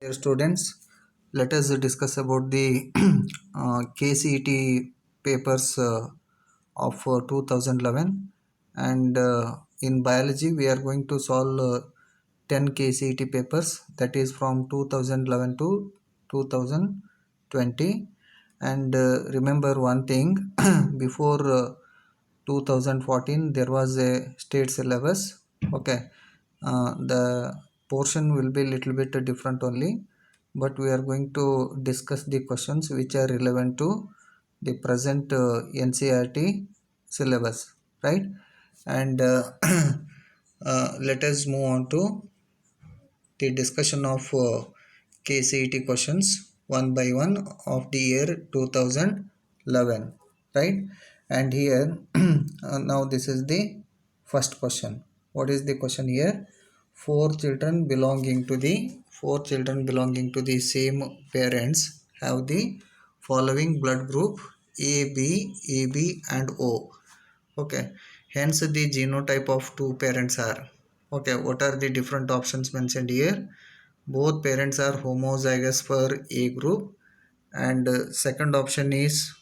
Dear students, let us discuss about the KCET papers of 2011, and in biology we are going to solve 10 KCET papers, that is from 2011 to 2020. And remember one thing, before 2014 there was a state syllabus. Okay, the portion will be little bit different only, but we are going to discuss the questions which are relevant to the present NCERT syllabus, right? And let us move on to the discussion of KCET questions one by one of the year 2011, right? And here now this is the first question. What is the question here? Four children belonging to the same parents have the following blood group: A, B, AB and O. Okay, hence the genotype of two parents are. Okay, what are the different options mentioned here? Both parents are homozygous for A group, and second option is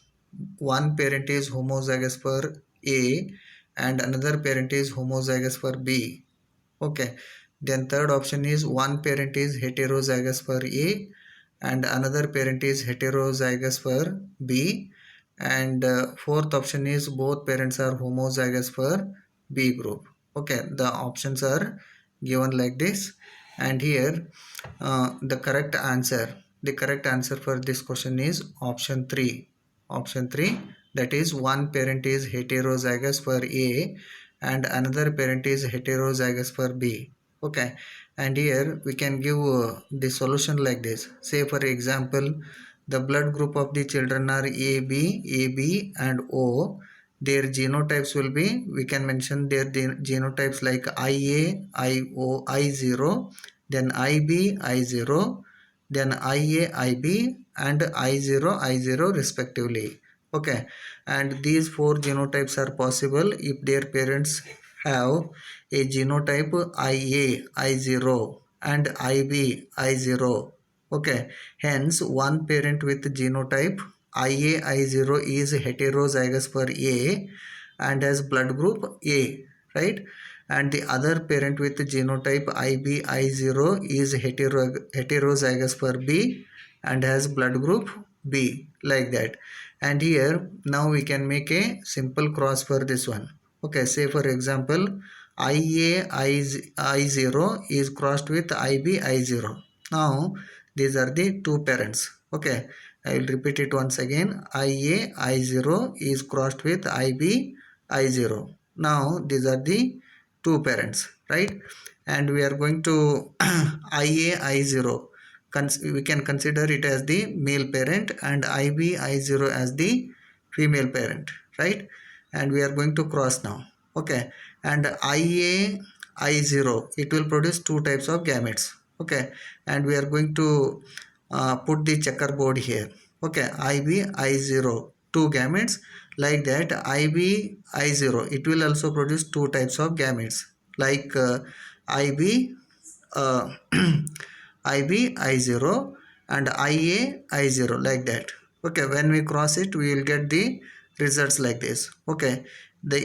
one parent is homozygous for A and another parent is homozygous for B. Okay, then third option is one parent is heterozygous for A and another parent is heterozygous for B, and fourth option is both parents are homozygous for B group. Okay, the options are given like this, and here the correct answer for this question is option 3. Option 3, that is one parent is heterozygous for A and another parent is heterozygous for B. Okay, and here we can give the solution like this. Say for example, the blood group of the children are AB and O. Their genotypes will be, we can mention their genotypes like IA, IO, I0, then IB, I0, then IA, IB and I0, I0 respectively. Okay, and these four genotypes are possible if their parents have a genotype IA, I0 and IB, I0. Okay, hence one parent with genotype IA, I0 is heterozygous for A and has blood group A, right? And the other parent with genotype IB, I0 is heterozygous for B and has blood group B, like that. And here now we can make a simple cross for this one. Okay, say for example, IA, I0 is crossed with IB, I0. Now these are the two parents. Okay, I will repeat it once again. IA, I0 is crossed with IB, I0. Now these are the two parents, right? And we are going to IA, I0, we can consider it as the male parent and IB, I0 as the female parent, right? And we are going to cross now. Okay, and IA, I0, it will produce two types of gametes. Okay, and we are going to put the checkerboard here. Okay, IB, I0, two gametes, like that. IB, I0, it will also produce two types of gametes, like IB, uh, IB, I0 and IA, I0, like that. Okay, when we cross it, we will get the results like this. Okay,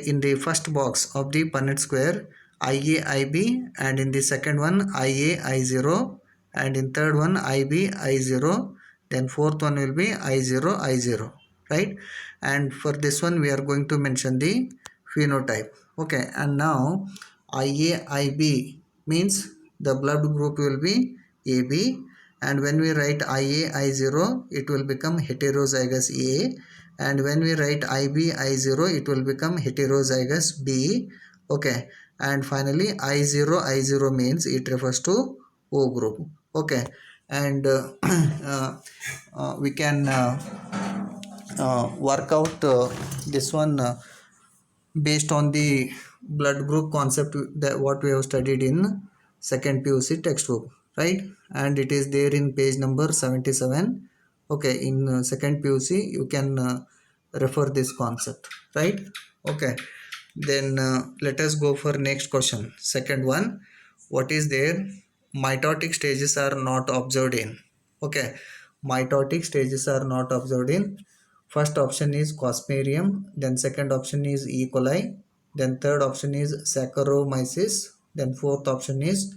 in the first box of the Punnett square, IA, IB, and in the second one IA, I0, and in third one IB, I0, then fourth one will be I0, I0, right? And for this one we are going to mention the phenotype. Okay, and now IA, IB means the blood group will be AB, and when we write IA, I0, it will become heterozygous A, and when we write IB, I0, it will become heterozygous B. Okay, and finally I0, I0 means it refers to O group. Okay, and we can work out this one based on the blood group concept that what we have studied in second PUC textbook, right? And it is there in page number 77. Okay, in second PUC you can refer this concept, right? Okay, then let us go for next question. Second one, what is there? mitotic stages are not observed in. Okay, mitotic stages are not observed in. First option is Cosmerium, then second option is E. coli, then third option is Saccharomyces, then fourth option is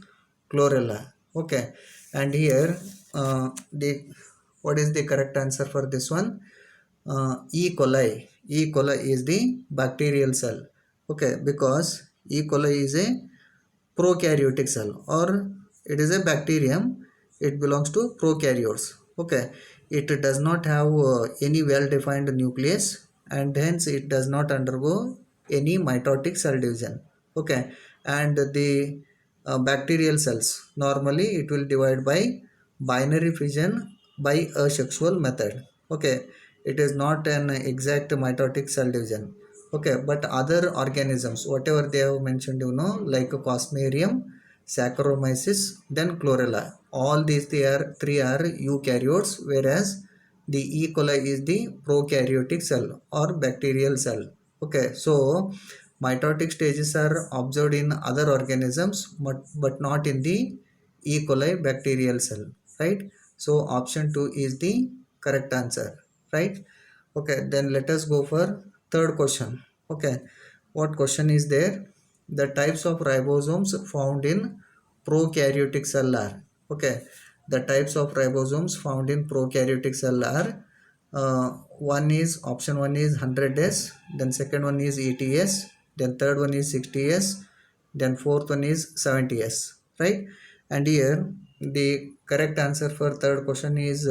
Chlorella. Okay, and here the what is the correct answer for this one? E. coli. E. coli is the bacterial cell. Okay, because E. coli is a prokaryotic cell, or it is a bacterium. It belongs to prokaryotes. Okay, it does not have any well defined nucleus, and hence it does not undergo any mitotic cell division. Okay, and the bacterial cells, normally it will divide by binary fission by asexual method. Okay, it is not an exact mitotic cell division. Okay, but other organisms, whatever they have mentioned, like Cosmerium, Saccharomyces, then Chlorella, all these three are eukaryotes, whereas the E. coli is the prokaryotic cell or bacterial cell. Okay, so mitotic stages are observed in other organisms, but not in the E. coli bacterial cell, right? So option 2 is the correct answer, right? Okay, then let us go for third question. Okay, what question is there? The types of ribosomes found in prokaryotic cell are. Okay, the types of ribosomes found in prokaryotic cell are, one is option 1 is 100s, then second one is 80s, then third one is 60s, then fourth one is 70s, right? And here the correct answer for third question is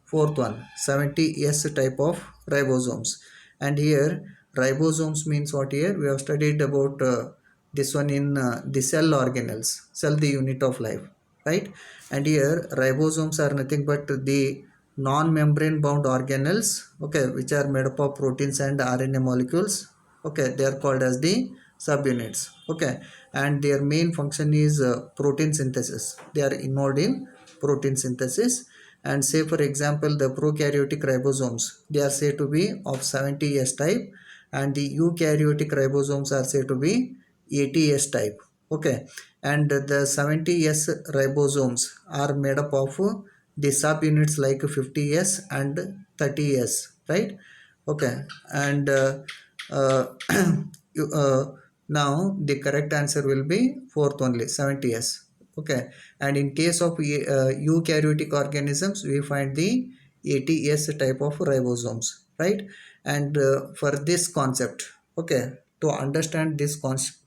fourth one, 70s type of ribosomes. And here ribosomes means what? Here we have studied about this one in the cell organelles, cell the unit of life, right? And here ribosomes are nothing but the non-membrane bound organelles, okay, which are made up of proteins and RNA molecules. Okay, they are called as the subunits. Okay, and their main function is protein synthesis. They are involved in protein synthesis. And say for example the prokaryotic ribosomes, they are said to be of 70s type, and the eukaryotic ribosomes are said to be 80s type. Okay, and the 70s ribosomes are made up of the subunits like 50s and 30s, right? Okay, and uh, now the correct answer will be fourth only, 70s. Okay, and in case of eukaryotic organisms we find the 80s type of ribosomes, right? And for this concept, okay, to understand this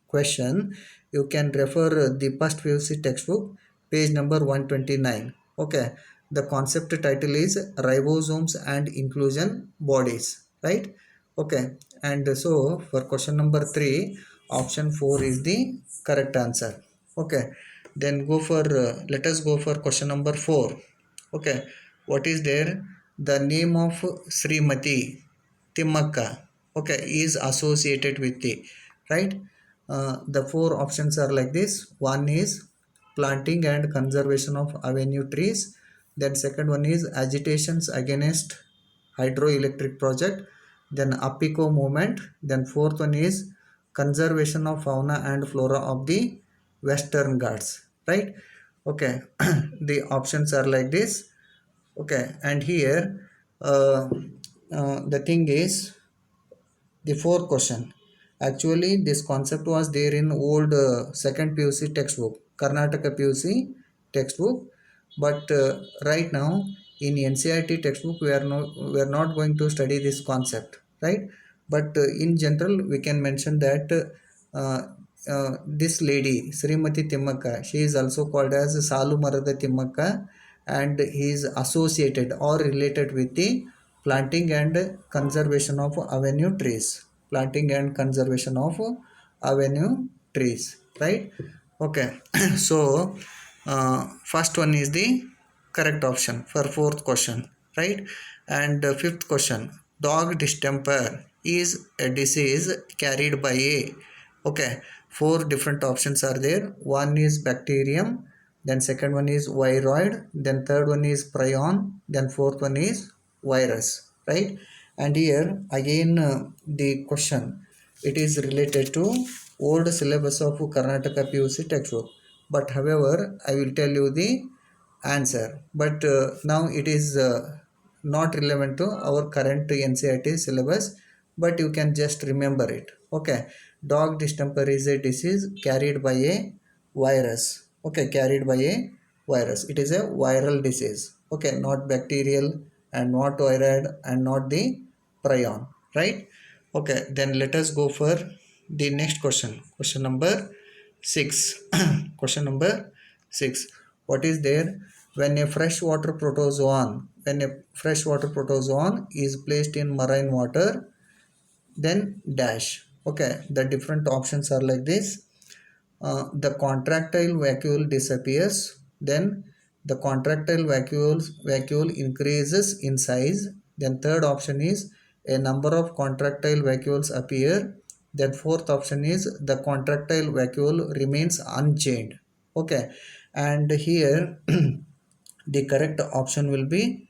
question, you can refer the first PUC textbook, page number 129. Okay, the concept title is ribosomes and inclusion bodies, right? Okay, and so for question number 3, option 4 is the correct answer. Okay, then go for let us go for question number 4. Okay, what is there? The name of Srimati Timmakka, okay, is associated with the, right? The four options are like this. One is planting and conservation of avenue trees, then second one is agitations against hydroelectric project, then Apico movement, then fourth one is conservation of fauna and flora of the Western Ghats, right? Okay, the options are like this. Okay, and here uh, the thing is, the fourth question, actually this concept was there in old second PUC textbook, Karnataka PUC textbook, but right now in NCERT textbook we are not going to study this concept, right? But in general we can mention that uh, this lady Srimati Timmakka, she is also called as Salu Marada Timmakka, and he is associated or related with the planting and conservation of avenue trees, planting and conservation of avenue trees, right? Okay, so first one is the correct option for fourth question, right? And fifth question, dog distemper is a disease carried by a, okay, four different options are there. One is bacterium, then second one is viroid, then third one is prion, then fourth one is virus, right? And here again the question, it is related to old syllabus of Karnataka PUC textbook, but however I will tell you the answer, but now it is not relevant to our current NCERT syllabus, but you can just remember it. Okay, dog distemper is a disease carried by a virus. Okay, carried by a virus. It is a viral disease. Okay, not bacterial and not viral and not the prion, right? Okay, then let us go for the next question. Question number 6. Question number 6. What is there when a freshwater protozoan is placed in marine water, then dash. Okay, the different options are like this. The contractile vacuole disappears, then the contractile vacuole increases in size, then third option is a number of contractile vacuoles appear, then fourth option is the contractile vacuole remains unchanged. Okay, and here the correct option will be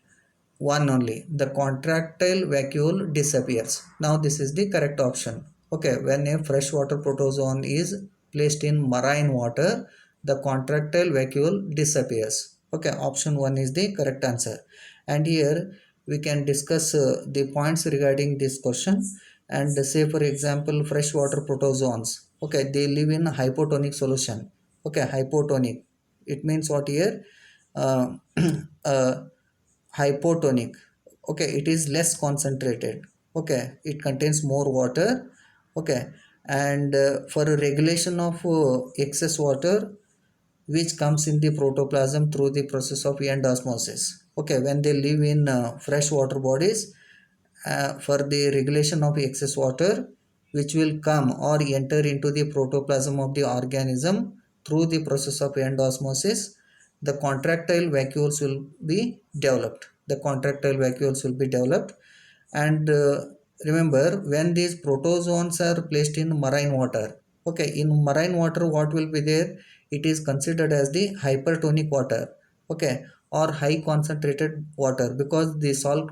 one only, the contractile vacuole disappears. Now this is the correct option. Okay, when a freshwater protozoan is placed in marine water, the contractile vacuole disappears. Okay, option 1 is the correct answer. And here we can discuss the points regarding this question. And say for example, freshwater protozoans, okay, they live in hypotonic solution. Okay, hypotonic, it means what here? uh, uh, Hypotonic. Okay, it is less concentrated. Okay, it contains more water. Okay, and for a regulation of excess water which comes in the protoplasm through the process of end osmosis. Okay, when they live in fresh water bodies, for the regulation of excess water which will come or enter into the protoplasm of the organism through the process of end osmosis, the contractile vacuoles will be developed. The contractile vacuoles will be developed. And remember, when these protozoans are placed in marine water, okay, in marine water what will be there? It is considered as the hypertonic water. Okay, or high concentrated water, because the salt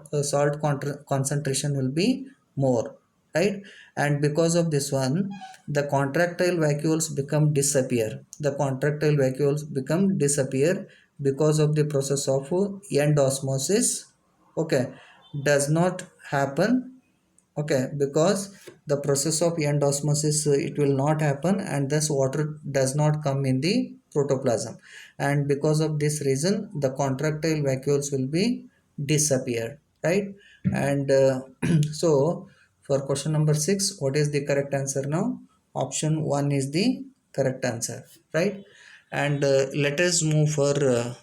concentration will be more, right? And because of this one, the contractile vacuoles become disappear. The contractile vacuoles become disappear because of the process of end osmosis. Okay, does not happen. Okay, because the process of end osmosis, it will not happen, and thus water does not come in the protoplasm, and because of this reason the contractile vacuoles will be disappeared, right? And so for question number 6, what is the correct answer now? Option 1 is the correct answer, right? And let us move for the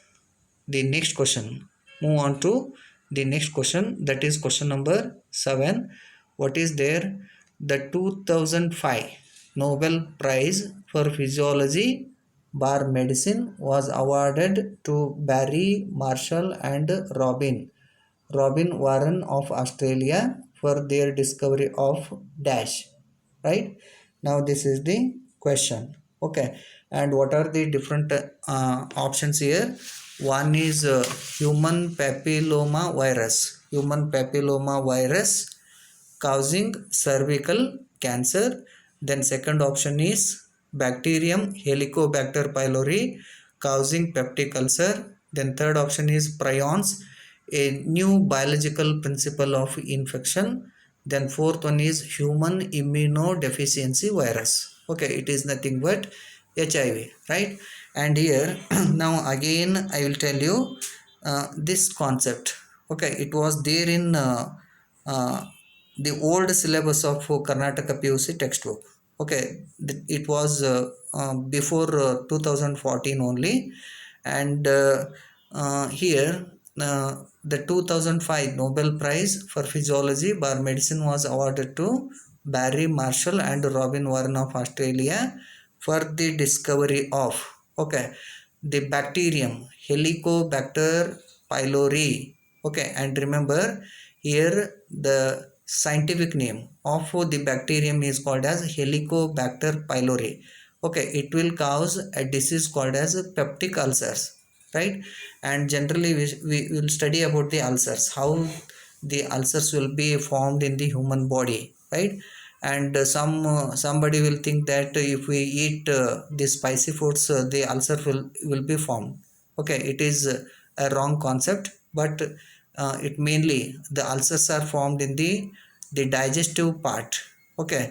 next question. Move on to the next question, that is question number 7. What is there? The 2005 Nobel Prize for Physiology bar medicine was awarded to Barry Marshall and Robin Warren of Australia for their discovery of dash, right? Now this is the question. Okay, and what are the different options here? One is human papilloma virus causing cervical cancer. Then second option is bacterium Helicobacter pylori causing peptic ulcer. Then third option is prions, a new biological principle of infection. Then fourth one is human immunodeficiency virus. Okay, it is nothing but HIV, right? And here now again I will tell you this concept. Okay, it was there in uh, the old syllabus of Karnataka PUC textbook. Okay, it was before 2014 only. And here the 2005 Nobel Prize for Physiology bar medicine was awarded to Barry Marshall and Robin Warren of Australia for the discovery of, okay, the bacterium Helicobacter pylori. Okay, and remember here the scientific name of the bacterium is called as Helicobacter pylori. Okay, it will cause a disease called as peptic ulcers, right? And generally we will study about the ulcers, how the ulcers will be formed in the human body, right? and somebody will think that if we eat the spicy foods, the ulcer will be formed. Okay, it is a wrong concept, but it mainly the ulcers are formed in the digestive part. Okay,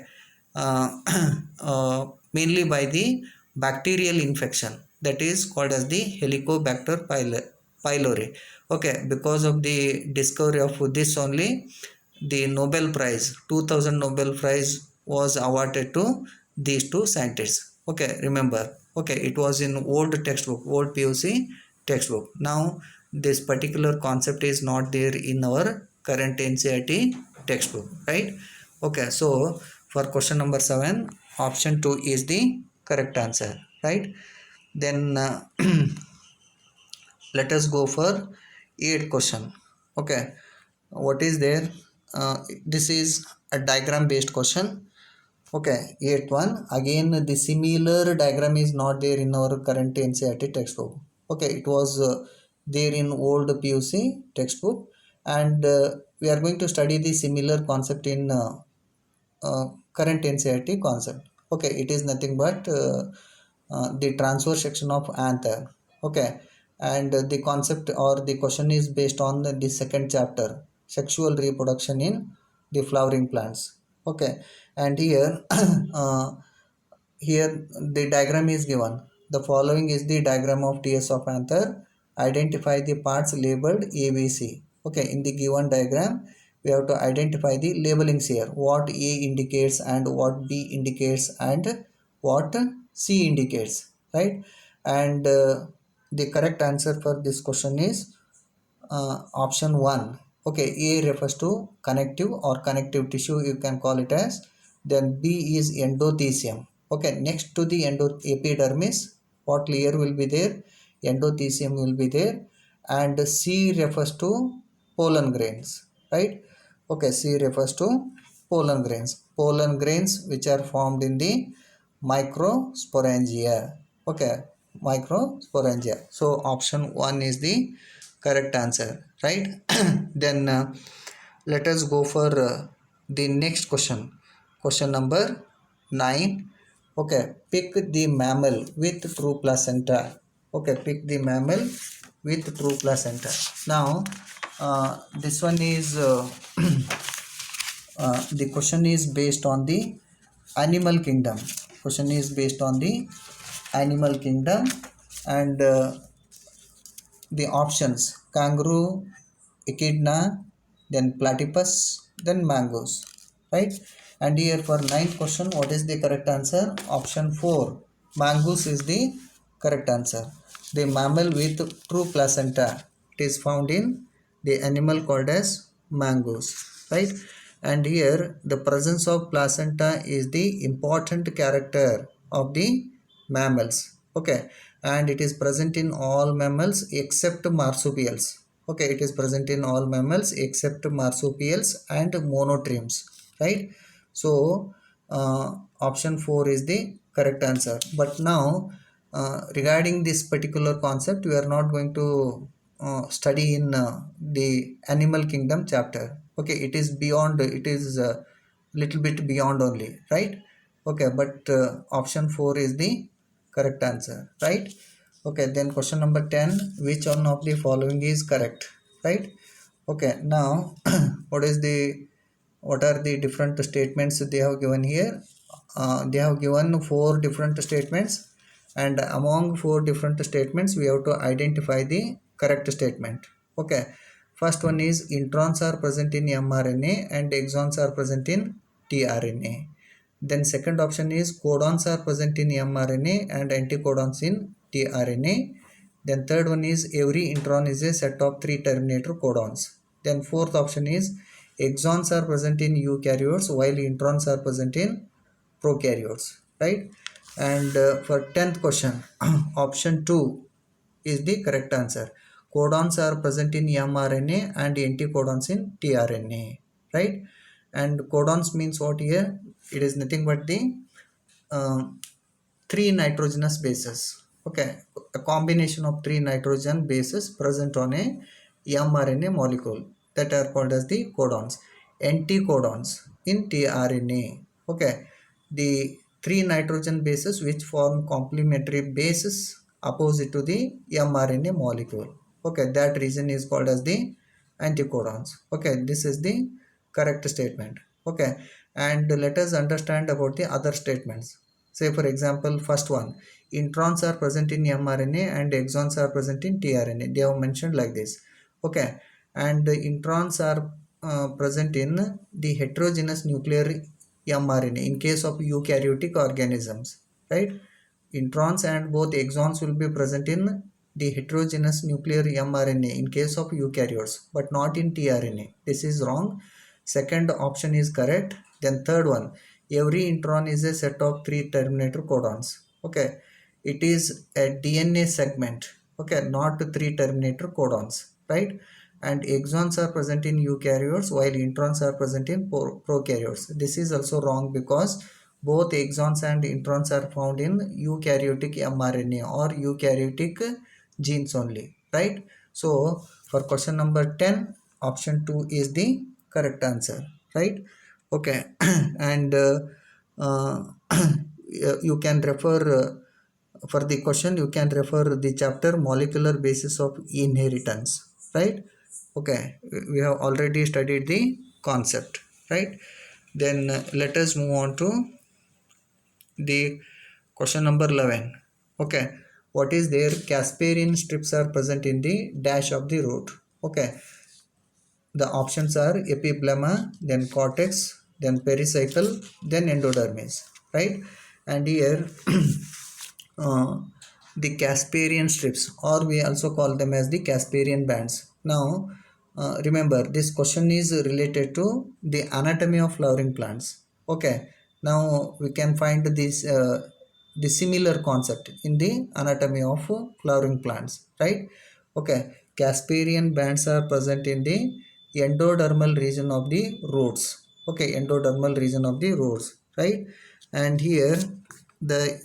uh, mainly by the bacterial infection that is called as the Helicobacter pylori. Okay, because of the discovery of this only, the Nobel Prize, 2000 Nobel Prize was awarded to these two scientists. Okay, remember. Okay, it was in old textbook, old PUC textbook. Now this particular concept is not there in our current NCERT textbook, right? Okay, so for question number 7, option 2 is the correct answer, right? Then let us go for 8 question. Okay, what is there? This is a diagram based question. Okay, 8th one. Again, the similar diagram is not there in our current NCERT textbook. Okay, it was there in old PUC textbook, and we are going to study the similar concept in current NCERT concept. Okay, it is nothing but the transverse section of anther. Okay, and the concept or the question is based on the second chapter, sexual reproduction in the flowering plants. Okay, and here here the diagram is given. The following is the diagram of TS of anther. Identify the parts labeled ABC. Okay, in the given diagram, we have to identify the labelings here. What A indicates and what B indicates and what C indicates, right? And the correct answer for this question is option 1. Okay, A refers to connective or connective tissue, you can call it as. Then B is endothelium. Okay, next to the epidermis, what layer will be there? Endothelium will be there. And C refers to pollen grains, right? Okay, C refers to pollen grains. Pollen grains which are formed in the microsporangia. Okay, microsporangia. So option 1 is the correct answer, right? Then let us go for the next question. Question number 9. Okay, pick the mammal with true placenta. Okay, pick the mammal with true placenta. Now this one is the question is based on the animal kingdom. Question is based on the animal kingdom, and the options: kangaroo, echidna, then platypus, then mangoes, right? And here for ninth question, what is the correct answer? Option 4, mangoes is the correct answer. The mammal with true placenta, it is found in the animal called as mangoes, right? And here the presence of placenta is the important character of the mammals. Okay, and it is present in all mammals except marsupials. Okay, it is present in all mammals except marsupials and monotremes, right? So option 4 is the correct answer. But now regarding this particular concept, we are not going to study in the animal kingdom chapter. Okay, it is beyond, it is little bit beyond only, right? Okay, but option 4 is the correct answer, right? Okay, then question number 10, which one of the following is correct, right? Okay, now what is the, what are the different statements they have given here? They have given 4 different statements, and among 4 different statements we have to identify the correct statement. Okay, first one is introns are present in mRNA and exons are present in tRNA. Then second option is codons are present in mRNA and anticodons in tRNA. Then third one is every intron is a set of 3 terminator codons. Then fourth option is exons are present in eukaryotes while introns are present in prokaryotes, right? And for 10th question, option 2 is the correct answer. Codons are present in mRNA and anticodons in tRNA, right? And codons means what here? It is nothing but the uh, 3 nitrogenous bases. Okay, a combination of 3 nitrogen bases present on a mRNA molecule, that are called as the codons. Anticodons in tRNA, Okay, the three nitrogen bases which form complementary bases opposite to the mRNA molecule. Okay, that region is called as the anticodons. Okay, this is the correct statement. Okay, and let us understand about the other statements. Say for example, first one, introns are present in mRNA and exons are present in tRNA. They have mentioned like this. Okay, and the introns are present in the heterogeneous nuclear mRNA in case of eukaryotic organisms, right? Introns and both exons will be present in the heterogeneous nuclear mRNA in case of eukaryotes, but not in tRNA. This is wrong. Second option is correct. Then third one, every intron is a set of three terminator codons. Okay, it is a DNA segment. Okay, not three terminator codons, right? And exons are present in eukaryotes while introns are present in prokaryotes. This is also wrong because both exons and introns are found in eukaryotic mRNA or eukaryotic genes only, right? So for question number 10, option 2 is the correct answer, right? Okay, and uh, you can refer for the question, you can refer the chapter molecular basis of inheritance, right? Okay, we have already studied the concept, right? Then let us move on to the question number 11. Okay, what is there? Casparian strips are present in the dash of the root. Okay, the options are epiblema, then cortex, then pericycle, then endodermis, right? And here uh, the Casparian strips, or we also call them as the Casparian bands. Now remember, this question is related to the anatomy of flowering plants. Okay, now we can find this the similar concept in the anatomy of flowering plants, right? Okay, Casparian bands are present in the endodermal region of the roots. Okay, endodermal region of the roots, right? And here the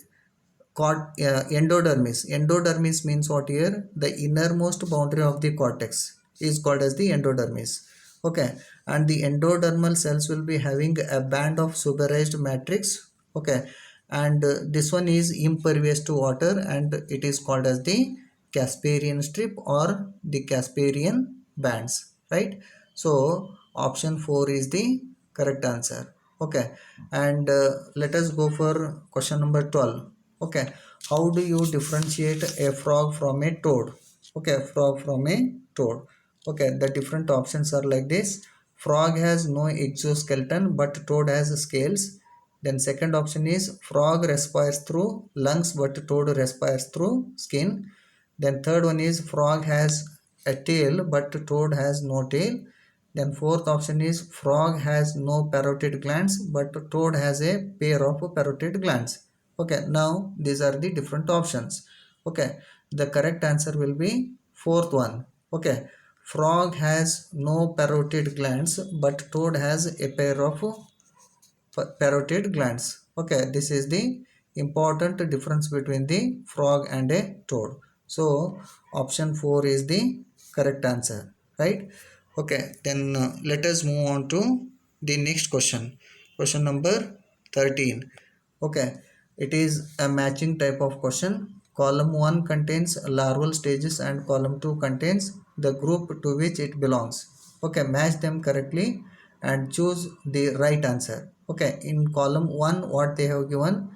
endodermis. Endodermis means what here? The innermost boundary of the cortex is called as the endodermis. Okay, and the endodermal cells will be having a band of sugarized matrix. Okay, and this one is impervious to water and it is called as the Casparian strip or the Casparian bands, right? So option 4 is the correct answer. Okay, and let us go for question number 12. Okay, how do you differentiate a frog from a toad? Okay, frog from a toad. Okay, the different options are like this. Frog has no exoskeleton but toad has scales. Then second option is frog respires through lungs but toad respires through skin. Then third one is frog has a tail but toad has no tail. Then fourth option is frog has no parotid glands but toad has a pair of parotid glands. Okay, now these are the different options. Okay, the correct answer will be fourth one. Okay, frog has no parotid glands but toad has a pair of parotid glands. Okay, this is the important difference between the frog and a toad. So option 4 is the correct answer, right? Okay, then let us move on to the next question. Question number 13. Okay, it is a matching type of question. Column 1 contains larval stages and column 2 contains the group to which it belongs. Okay, match them correctly and choose the right answer. Okay, in column 1 what they have given?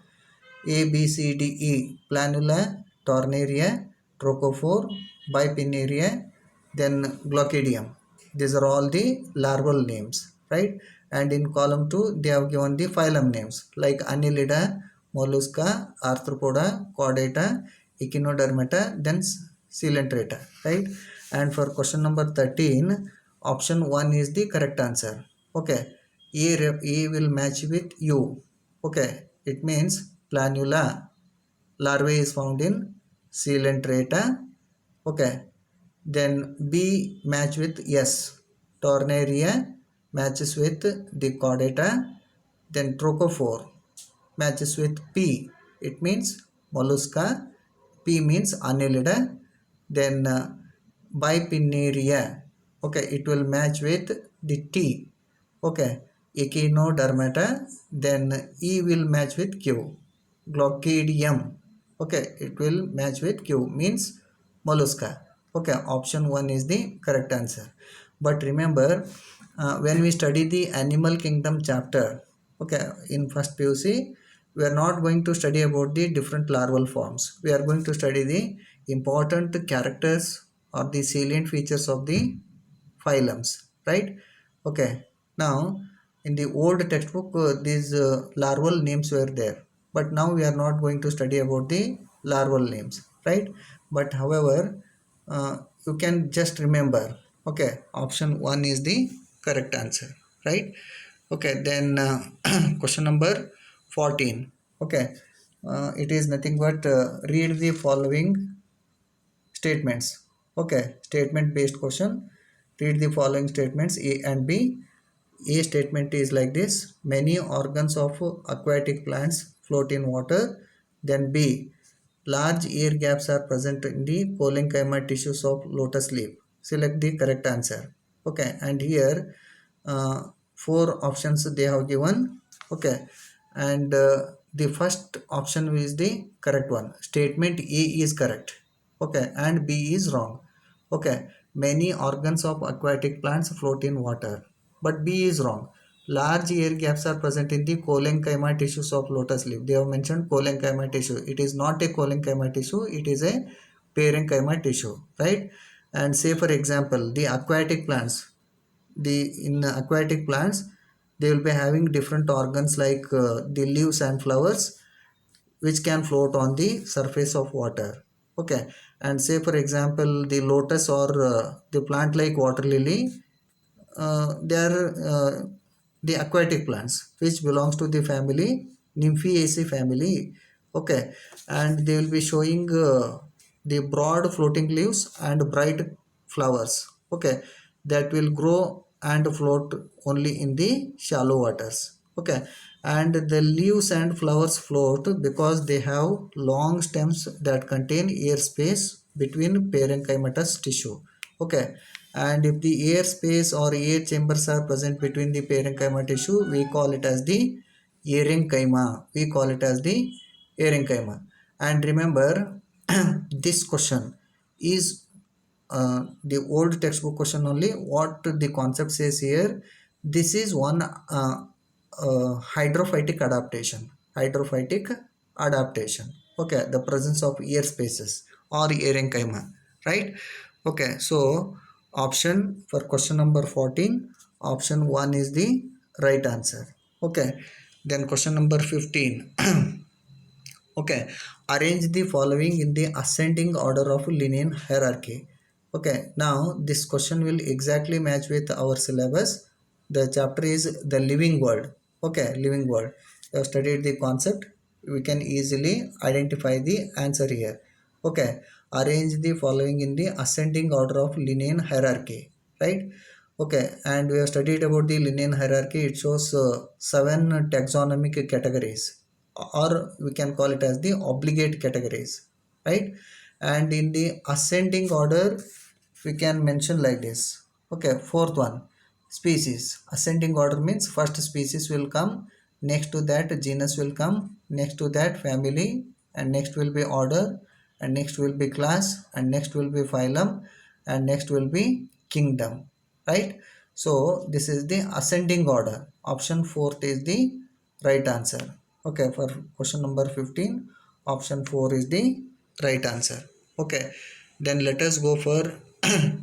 A, B, C, D, E, planula, tornaria, trochophore, bipinnaria, then glochidium. These are all the larval names, right? And in column 2 they have given the phylum names like Annelida, Mollusca, Arthropoda, Chordata, Echinodermata, then Coelenterata, right? And for question number 13, option 1 is the correct answer. Okay, A will match with U. Okay, it means planula. Larvae is found in Coelenterata. Okay, then B match with S. Tornaria matches with the Chordata. Then Trochophore matches with P. It means Mollusca. P means Annelida. Then Bipinnaria. Okay, it will match with the T. Okay, Echinodermata, then E will match with Q. Glochidium, okay, it will match with Q, means mollusca. Okay, option 1 is the correct answer. But remember, when we study the animal kingdom chapter, okay, in first PUC, we are not going to study about the different larval forms. We are going to study the important characters or the salient features of the phylums, right? Okay, now in the old textbook, these larval names were there, but now we are not going to study about the larval names, right? But however, you can just remember, okay, option 1 is the correct answer, right? Okay, then question number 14. Okay, it is nothing but read the following statements. Okay, statement based question. Read the following statements A and B. A statement is like this: many organs of aquatic plants float in water. Then B, large air gaps are present in the parenchyma tissues of lotus leaf. Select the correct answer. Okay, and here uh, four options they have given. Okay, and the first option is the correct one. Statement A is correct. Okay, and B is wrong. Okay, many organs of aquatic plants float in water, but B is wrong. Large air gaps are present in the parenchyma tissues of lotus leaf. They have mentioned parenchyma tissue. It is not a parenchyma tissue, it is a parenchyma tissue, right? And say for example, the aquatic plants, the in aquatic plants, they will be having different organs like the leaves and flowers, which can float on the surface of water. Okay, and say for example, the lotus or the plant like water lily, they are the aquatic plants which belongs to the family Nymphaceae family. Okay, and they will be showing the broad floating leaves and bright flowers. Okay, that will grow and float only in the shallow waters. Okay, and the leaves and flowers float because they have long stems that contain air space between parenchymatous tissue. Okay, and if the air space or air chambers are present between the parenchyma tissue, we call it as the erenchyma. We call it as the erenchyma. And remember, this question is the old textbook question only. What the concept says here, this is one hydrophytic adaptation. Hydrophytic adaptation. Okay, the presence of air spaces or erenchyma, right? Okay, so option for question number 14, option 1 is the right answer. Okay, then question number 15. Okay, arrange the following in the ascending order of linear hierarchy. Okay, now this question will exactly match with our syllabus. The chapter is the living world. Okay, living world. You have studied the concept. We can easily identify the answer here. Okay, arrange the following in the ascending order of linear hierarchy. Right? Okay, and we have studied about the linear hierarchy. It shows 7 taxonomic categories, or we can call it as the obligate categories, right? And in the ascending order, we can mention like this. Okay, fourth one, species. Ascending order means first species will come, next to that genus will come, next to that family, and next will be order, and next will be class, and next will be phylum, and next will be kingdom, right? So this is the ascending order. Option 4 is the right answer. Okay, for question number 15, option 4 is the right answer. Okay, then let us go for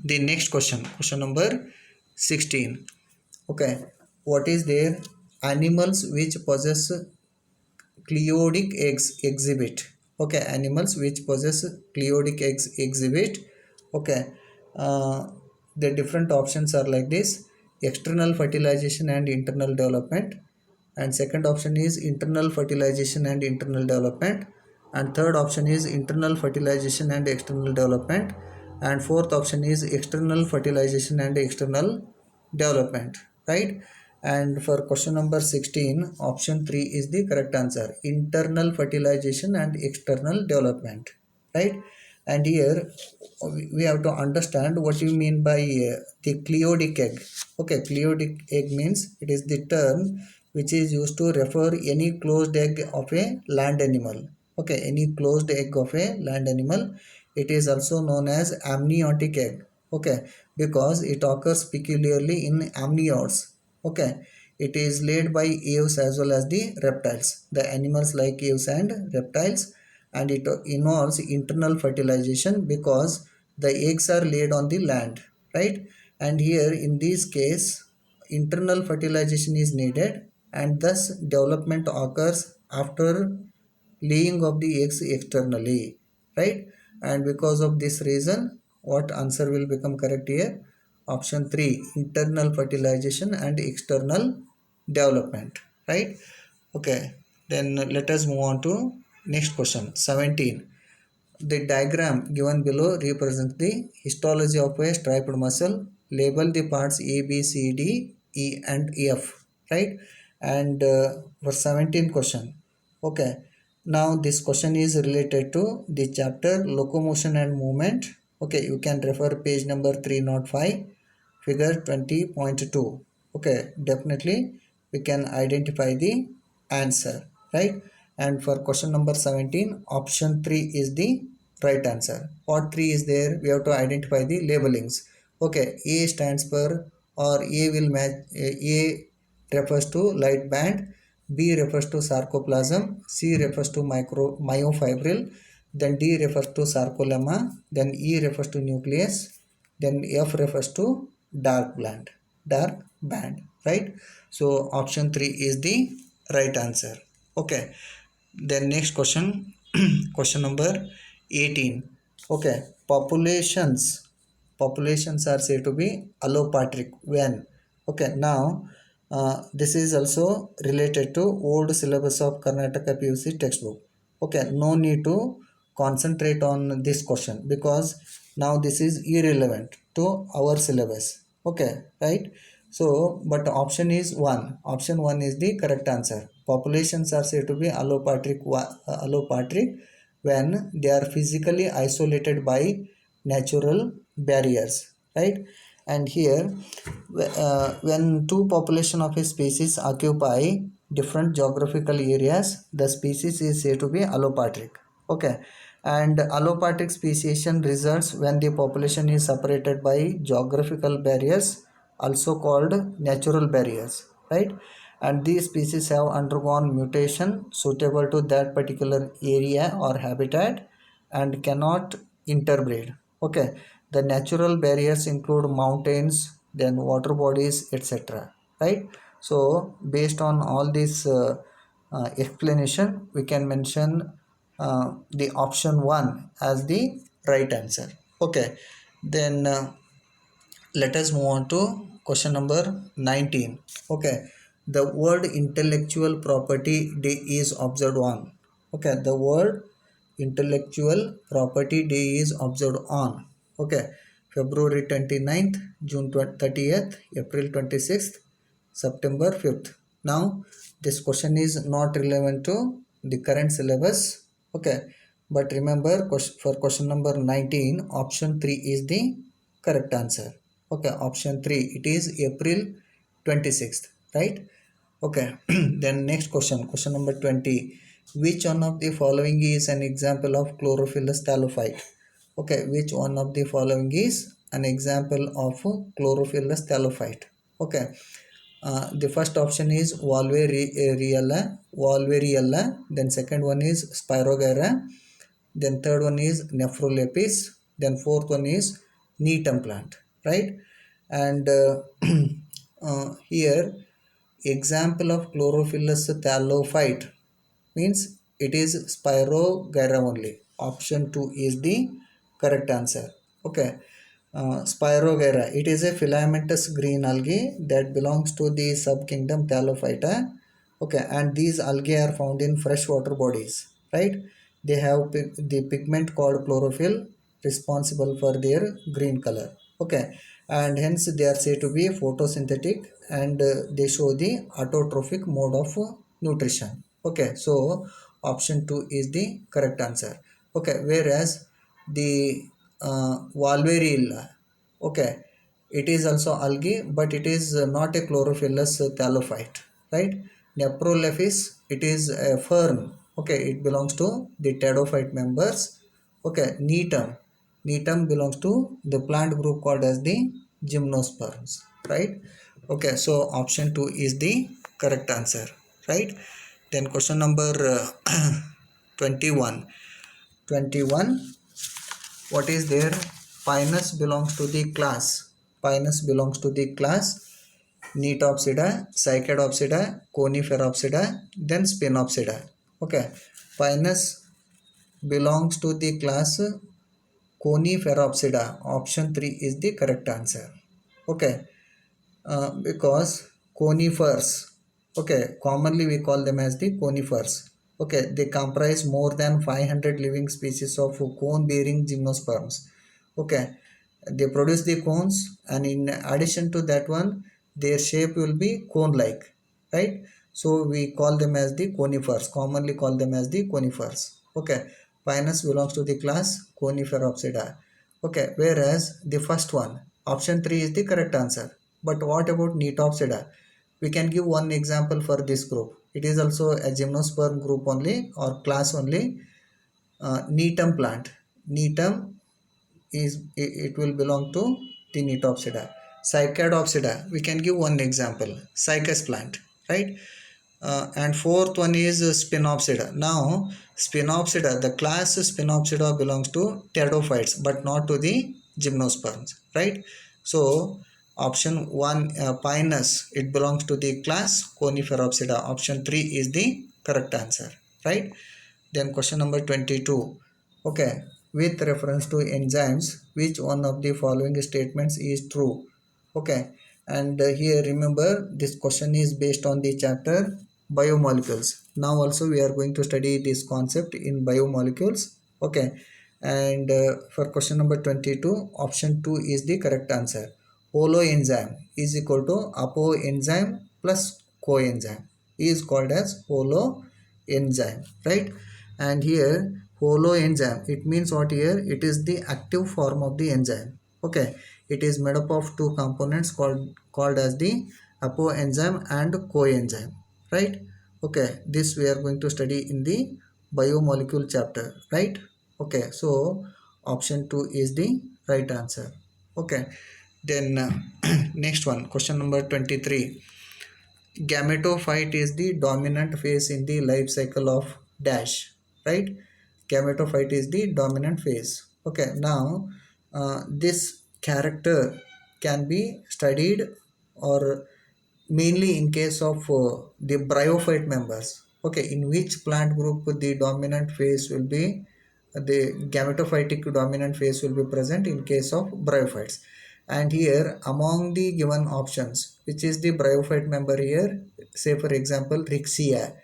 the next question. Question number 16. Okay, what is there? Animals which possess cleodic eggs exhibit. Okay, animals which possess cleodic eggs exhibit. Okay, uh, the different options are like this: external fertilization and internal development, and second option is internal fertilization and internal development, and third option is internal fertilization and external development, and fourth option is external fertilization and external development, right? And for question number 16, option 3 is the correct answer: internal fertilization and external development, right? And here we have to understand what you mean by the cleodic egg. Okay, cleodic egg means it is the term which is used to refer any closed egg of a land animal. Okay, any closed egg of a land animal. It is also known as amniotic egg. Okay, because it occurs peculiarly in amniotes. Okay, it is laid by aves as well as the reptiles, the animals like aves and reptiles. And it involves internal fertilization because the eggs are laid on the land, right? And here in this case internal fertilization is needed, and thus development occurs after laying of the eggs externally, right? And because of this reason, what answer will become correct here? Option 3, internal fertilization and external development, right? Okay, then let us move on to next question 17. The diagram given below represents the histology of a striped mussel. Label the parts A, B, C, D, E and F, right? And for 17 question. Okay, now this question is related to the chapter locomotion and movement. Okay, you can refer page number 305, figure 20.2. Okay, definitely we can identify the answer, right? And for question number 17, option 3 is the right answer. What 3 is there? We have to identify the labelings. Okay, A stands for, or A will match, A refers to light band, B refers to sarcoplasm, C refers to myofibril, then D refers to sarcolemma, then E refers to nucleus, then F refers to dark band, right? So option 3 is the right answer. Okay, then next question question number 18. Okay, populations are said to be allopatric when. Okay, now this is also related to old syllabus of Karnataka PUC textbook. Okay, no need to concentrate on this question because now this is irrelevant to our syllabus. Okay, right? So but option is 1, option 1 is the correct answer. Populations are said to be allopatric when they are physically isolated by natural barriers, right? And here when two population of a species occupy different geographical areas, the species is said to be allopatric. Okay, and allopatric speciation results when the population is separated by geographical barriers, also called natural barriers, right? And these species have undergone mutation suitable to that particular area or habitat and cannot interbreed. Okay, the natural barriers include mountains, then water bodies, etc., right? So based on all this explanation, we can mention the option 1 as the right answer. Okay, then let us move on to question number 19. Okay, the word intellectual property day is observed on. Okay, the word intellectual property day is observed on. Okay, February 29th, June 30th, April 26th, September 5th. Now this question is not relevant to the current syllabus. Okay, but remember for question number 19, option 3 is the correct answer. Okay, option 3, it is April 26th, right? Okay, then next question number 20. Which one of the following is an example of chlorophyllus thallophyte? Okay, which one of the following is an example of chlorophyllus thallophyte? Okay, the first option is Wolveriella, then second one is Spirogyra, then third one is Nephrolepis, then fourth one is Needham plant, right? And here example of chlorophyllus thallophyte means it is Spirogyra only. Option 2 is the correct answer. Okay, Spirogyra, it is a filamentous green algae that belongs to the subkingdom Thallophyta. Okay, and these algae are found in freshwater bodies, right? They have the pigment called chlorophyll responsible for their green color. Okay, and hence they are said to be photosynthetic, and they show the autotrophic mode of nutrition. Okay, so option 2 is the correct answer. Okay, whereas the Valeriella. Okay, it is also algae, but it is not a chlorophyllous thallophyte, right? Nephrolephis, it is a fern. Okay, it belongs to the pteridophyte members. Okay, Netum belongs to the plant group called as the gymnosperms, right? Okay, so option 2 is the correct answer, right? Then question number 21. 21, what is there? Pinus belongs to the class. Pinus belongs to the class Neotopsida, Cycadopsida, Coniferopsida, then Spinopsida. Okay, Pinus belongs to the class Coniferopsida. Option 3 is the correct answer. Okay, because conifers, okay, commonly we call them as the conifers. Okay, they comprise more than 500 living species of cone bearing gymnosperms. Okay, they produce the cones, and in addition to that one, their shape will be cone like, right? So we call them as the conifers, commonly call them as the conifers. Okay, Pinus belongs to the class Coniferopsida. Okay, whereas the first one, option 3 is the correct answer. But what about Neotopsida? We can give one example for this group. It is also a gymnosperm group only or class only. Netum plant. Netum is it will belong to the Neotopsida. Cycadopsida. We can give one example. Cycas plant, right? And fourth one is Spinopsida. Now, Spinopsida, the class Spinopsida belongs to pteridophytes, but not to the gymnosperms, right? So, option 1, Pinus, it belongs to the class Coniferopsida. Option 3 is the correct answer, right? Then question number 22. Okay, with reference to enzymes, which one of the following statements is true? Okay, and here remember this question is based on the chapter biomolecules. Now also we are going to study this concept in biomolecules. Okay, and for question number 22, option 2 is the correct answer. Holoenzyme is equal to apoenzyme plus coenzyme is called as holoenzyme, right? And here holoenzyme, it means what? Here it is the active form of the enzyme. Okay, it is made up of two components called as the apoenzyme and coenzyme, right? Okay, this we are going to study in the biomolecule chapter, right? Okay, so option 2 is the right answer. Okay, then next one, question number 23. Gametophyte is the dominant phase in the life cycle of dash, right? Gametophyte is the dominant phase. Okay, now this character can be studied or mainly in case of the bryophyte members. Okay, in which plant group the dominant phase will be, the gametophytic dominant phase will be present in case of bryophytes. And here among the given options, which is the bryophyte member here, say for example Rixia.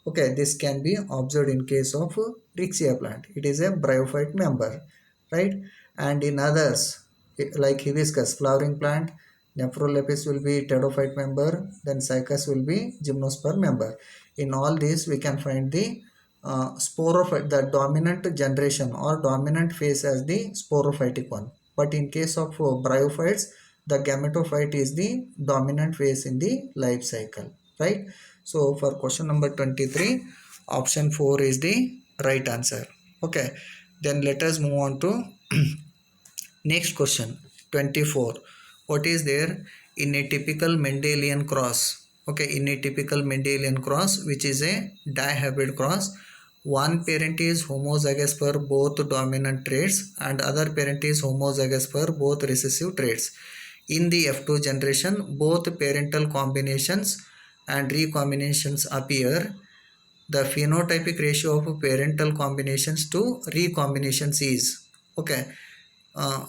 Okay, this can be observed in case of Rixia plant. It is a bryophyte member, right? And in others, like hibiscus flowering plant, Nephrolepis will be pteridophyte member, then Cycas will be gymnosperm member. In all these, we can find the sporophyte, the dominant generation or dominant phase as the sporophytic one. But in case of bryophytes, the gametophyte is the dominant phase in the life cycle, right? So for question number 23, option 4 is the right answer. Okay, then let us move on to next question, 24. What is there in a typical Mendelian cross? Okay, in a typical Mendelian cross, which is a dihybrid cross, one parent is homozygous for both dominant traits and other parent is homozygous for both recessive traits. In the F2 generation, both parental combinations and recombinations appear. The phenotypic ratio of parental combinations to recombinations is, okay, uh,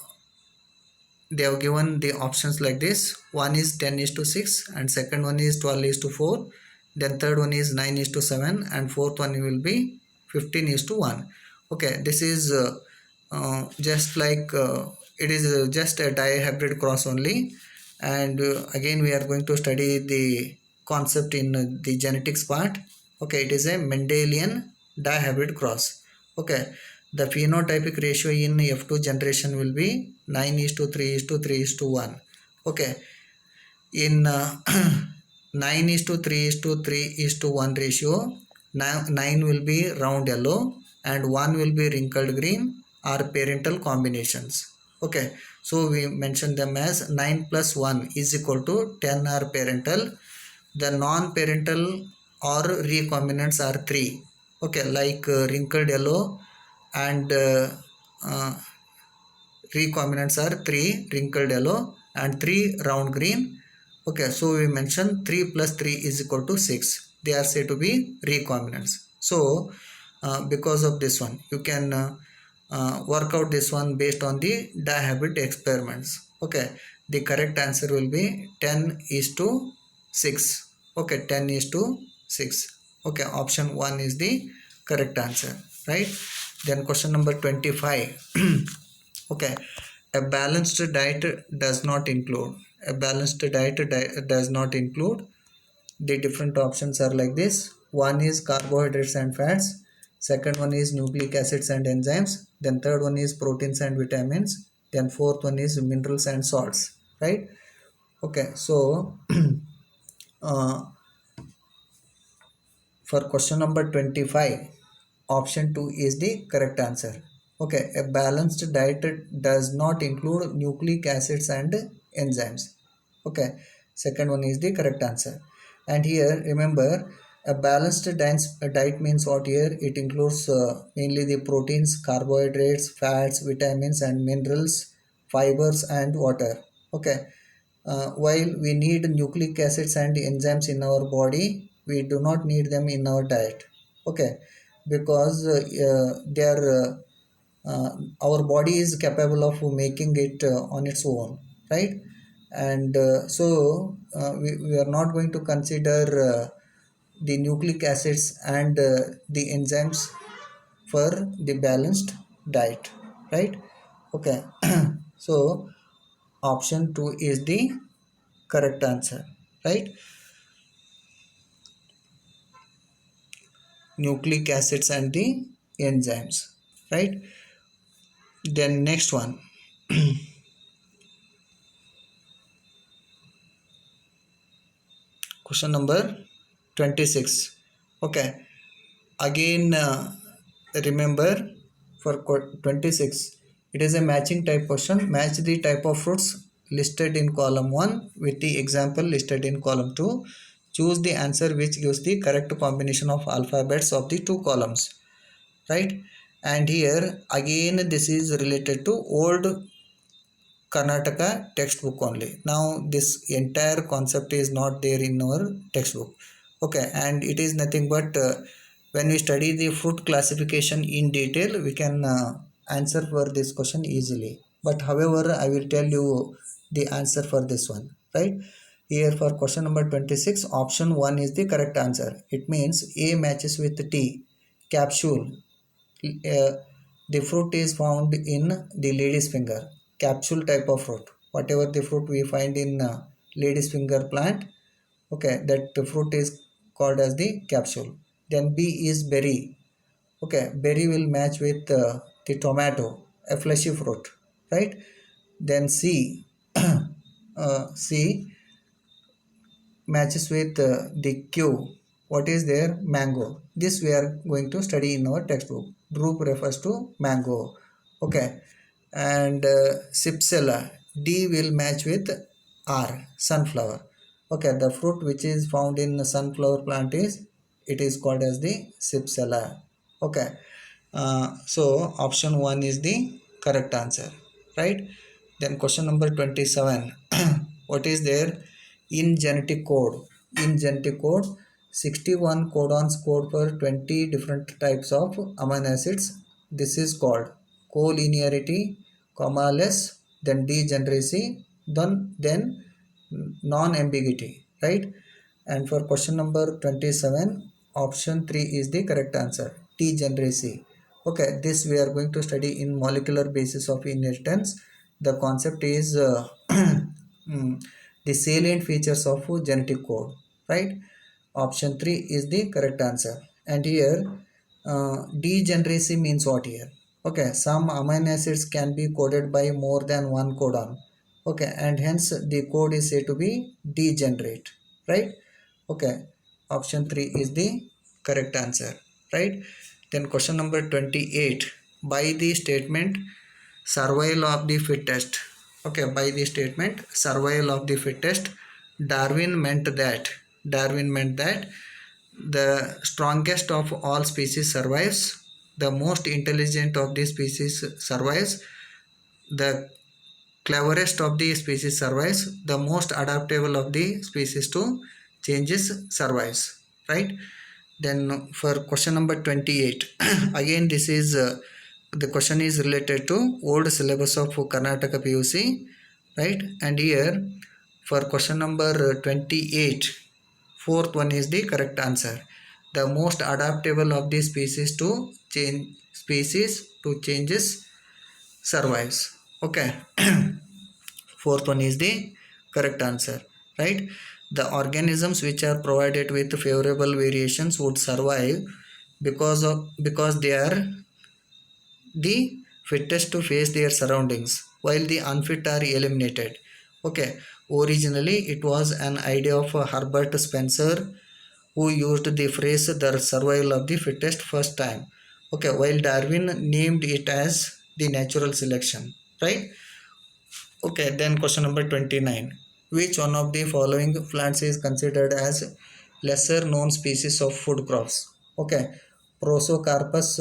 they have given the options like this. One is 10 is to 6 and second one is 12 is to 4, then third one is 9 is to 7 and fourth one will be 15 is to 1. Okay, this is just like it is just a dihybrid cross only. And again we are going to study the concept in the genetics part. Okay, it is a Mendelian dihybrid cross. Okay, The phenotypic ratio in F2 generation will be 9:3:3:1. Okay, in 9:3:3:1 ratio, 9 will be round yellow and 1 will be wrinkled green are parental combinations. Okay, so we mention them as 9 plus 1 is equal to 10 are parental. The non-parental or recombinants are 3. Okay, like wrinkled yellow and uh, recombinants are 3 wrinkled yellow and 3 round green. Okay, so we mentioned 3 plus 3 is equal to 6. They are said to be recombinants. So because of this one, you can work out this one based on the dihabit experiments. Okay, the correct answer will be 10 is to 6. Okay, 10 is to 6. Okay, option 1 is the correct answer, right? Then question number 25. Okay, a balanced diet does not include. A balanced diet does not include. The different options are like this. One is carbohydrates and fats. Second one is nucleic acids and enzymes. Then third one is proteins and vitamins. Then fourth one is minerals and salts. Right? Okay. So uh, for question number 25, option 2 is the correct answer. Okay, a balanced diet does not include nucleic acids and enzymes. Okay, second one is the correct answer. And here remember, a balanced diet means what? Here it includes mainly the proteins, carbohydrates, fats, vitamins and minerals, fibers and water. Okay, while we need nucleic acids and enzymes in our body, we do not need them in our diet. Okay, because they are uh, our body is capable of making it on its own, right? And we are not going to consider the nucleic acids and the enzymes for the balanced diet, right? Okay. So option 2 is the correct answer, right? Nucleic acids and the enzymes, right? Then next one. Question number 26. Okay, again remember, for 26 it is a matching type question. Match the type of fruits listed in column 1 with the example listed in column 2. Choose the answer which gives the correct combination of alphabets of the two columns, right? And here again this is related to old Karnataka textbook only. Now this entire concept is not there in our textbook. Okay, and it is nothing but when we study the fruit classification in detail, we can answer for this question easily. But however, I will tell you the answer for this one, right? Here for question number 26, option 1 is the correct answer. It means A matches with T, capsule. The fruit is found in the lady's finger, capsule type of fruit. Whatever the fruit we find in lady's finger plant, okay, that the fruit is called as the capsule. Then B is berry. Okay, berry will match with the tomato, a fleshy fruit, right? Then C, C matches with the Q. What is there? Mango. This we are going to study in our textbook. Drupe refers to mango. Okay. And Cypsela. D will match with R. Sunflower. Okay. The fruit which is found in the sunflower plant is, it is called as the Cypsela. Okay. So option 1 is the correct answer, right? Then question number 27. What is there in genetic code? In genetic code, 61 codons code for 20 different types of amino acids. This is called collinearity, comma-less, then degeneracy, then non-ambiguity, right? And for question number 27, option 3 is the correct answer, degeneracy. Okay, this we are going to study in molecular basis of inheritance. The concept is the salient features of genetic code, right? Option 3 is the correct answer. And here degeneracy means what here? Okay, some amino acids can be coded by more than one codon. Okay, and hence the code is said to be degenerate, right? Okay, option 3 is the correct answer, right? Then question number 28. By the statement survival of the fittest. Okay, by the statement survival of the fittest, Darwin meant that Darwin meant that the strongest of all species survives, the most intelligent of the species survives, the cleverest of the species survives, the most adaptable of the species to changes survives, right? Then for question number 28, again this is the question is related to old syllabus of Karnataka PUC, right? And here for question number 28, fourth one is the correct answer. The most adaptable of the species to changes survives. Okay. Fourth one is the correct answer, right? The organisms which are provided with favorable variations would survive because they are the fittest to face their surroundings, while the unfit are eliminated. Okay, originally it was an idea of Herbert Spencer, who used the phrase the survival of the fittest first time. Okay, while Darwin named it as the natural selection, right? Okay, then question number 29. Which one of the following plants is considered as lesser known species of food crops? Okay, Prosocarpus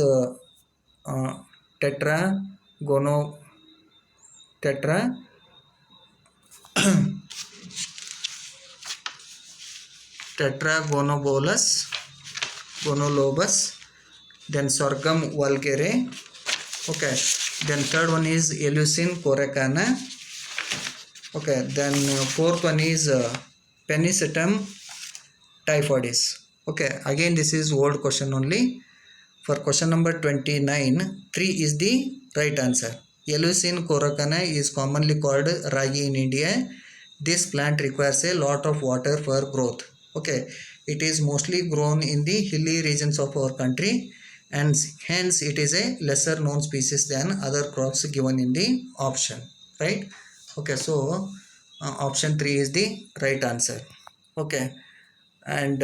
uh, tetragono tetra tetragonobolus gonolobus, then sorghum vulgare. Okay, then third one is Eleusine corecana. Okay, then fourth one is Penicetum typhoidis. Okay, again this is old question only. For question number 29, 3 is the right answer. Eleusine corecana is commonly called ragi in India. This plant requires a lot of water for growth. Okay, it is mostly grown in the hilly regions of our country, and hence it is a lesser known species than other crops given in the option, right? Okay, so option 3 is the right answer. Okay, and